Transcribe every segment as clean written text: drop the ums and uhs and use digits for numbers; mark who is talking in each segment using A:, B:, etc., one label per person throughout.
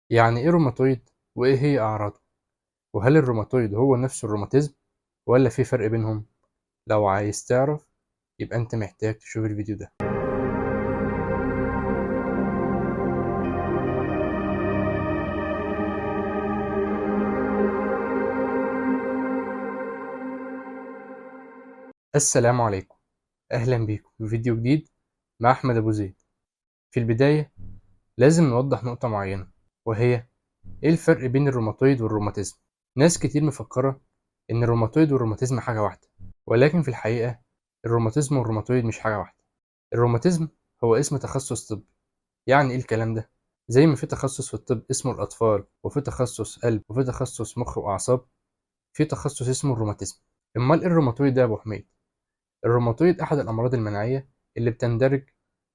A: يعني إيه روماتويد وإيه هي أعراضه؟ وهل الروماتويد هو نفسه الروماتيزم ولا في فرق بينهم؟ لو عايز تعرف يبقى أنت محتاج تشوف الفيديو ده. السلام عليكم، أهلا بيكم في فيديو جديد مع أحمد أبو زيد. في البداية لازم نوضح نقطة معينة، وهي إيه الفرق بين الروماتويد والروماتيزم؟ ناس كتير مفكرة إن الروماتويد والروماتيزم حاجة واحدة، ولكن في الحقيقة الروماتيزم والروماتويد مش حاجة واحدة. الروماتيزم هو اسم تخصص طبي. يعني إيه الكلام ده؟ زي ما في تخصص في الطب اسمه الأطفال، وفي تخصص قلب، وفي تخصص مخ وأعصاب، في تخصص اسمه الروماتيزم. أمال إيه الروماتويد ده يا أبو حميد؟ الروماتويد أحد الأمراض المناعية اللي بتندرج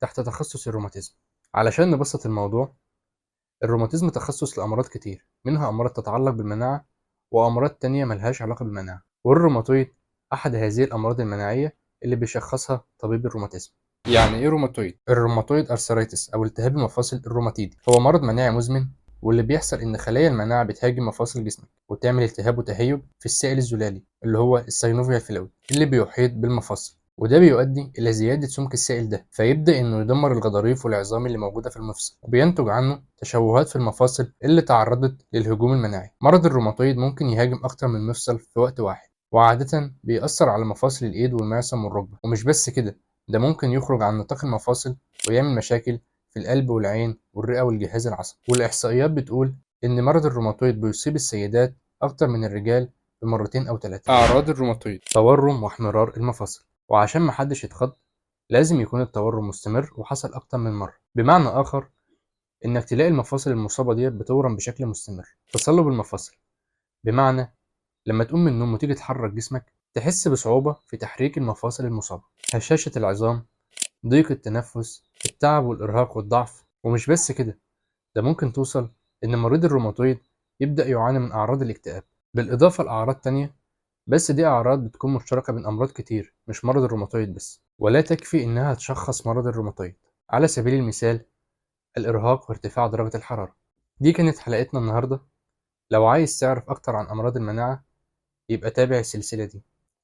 A: تحت تخصص الروماتيزم. علشان نبسط الموضوع، الروماتيزم تخصص لأمراض كتير، منها أمراض تتعلق بالمناعة وأمراض تانية ملهاش علاقة بالمناعة، والروماتويد أحد هذه الأمراض المناعية اللي بيشخصها طبيب الروماتيزم. يعني إيه روماتويد؟ الروماتويد أرثرايتس أو التهاب المفاصل الروماتيدي هو مرض مناعي مزمن، واللي بيحصل إن خلايا المناعة بتهاجم مفاصل جسمك وتعمل التهاب وتهيج في السائل الزلالي اللي هو السينوفيال فلويد اللي بيحيط بالمفاصل، وده بيؤدي إلى زيادة سمك السائل ده، فيبدأ إنه يدمر الغضاريف والعظام اللي موجودة في المفصل، وبينتج عنه تشوهات في المفاصل اللي تعرضت للهجوم المناعي. مرض الروماتويد ممكن يهاجم أكتر من مفصل في وقت واحد، وعادة بيأثر على مفاصل الإيد والمعصم والركبة. ومش بس كده، ده ممكن يخرج عن نطاق المفاصل ويعمل مشاكل في القلب والعين والرئة والجهاز العصبي. والإحصائيات بتقول إن مرض الروماتويد بيصيب السيدات أكتر من الرجال بمرتين أو 3. أعراض الروماتويد: تورم واحمرار المفاصل، وعشان محدش يتخض لازم يكون التورم مستمر وحصل أكتر من مرة. بمعنى آخر، إنك تلاقي المفاصل المصابة ديت بتورم بشكل مستمر. تصلب المفاصل، بمعنى لما تقوم من النوم وتيجي تحرك جسمك تحس بصعوبة في تحريك المفاصل المصابة. هشاشة العظام، ضيق التنفس، التعب والإرهاق والضعف. ومش بس كده، ده ممكن توصل إن مريض الروماتويد يبدأ يعاني من أعراض الاكتئاب، بالإضافة لأعراض تانية، بس دي أعراض بتكون مشتركة بين أمراض كتير، مش مرض الروماتويد بس، ولا تكفي إنها تشخص مرض الروماتويد. على سبيل المثال، الإرهاق وارتفاع درجة الحرارة. دي كانت حلقتنا النهاردة. لو عايز تعرف أكتر عن أمراض المناعة يبقى تابع السلسلة دي،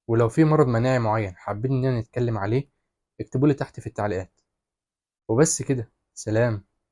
A: ولو في مرض مناعي معين حابين إننا نتكلم عليه اكتبولي تحت في التعليقات. وبس كده، سلام.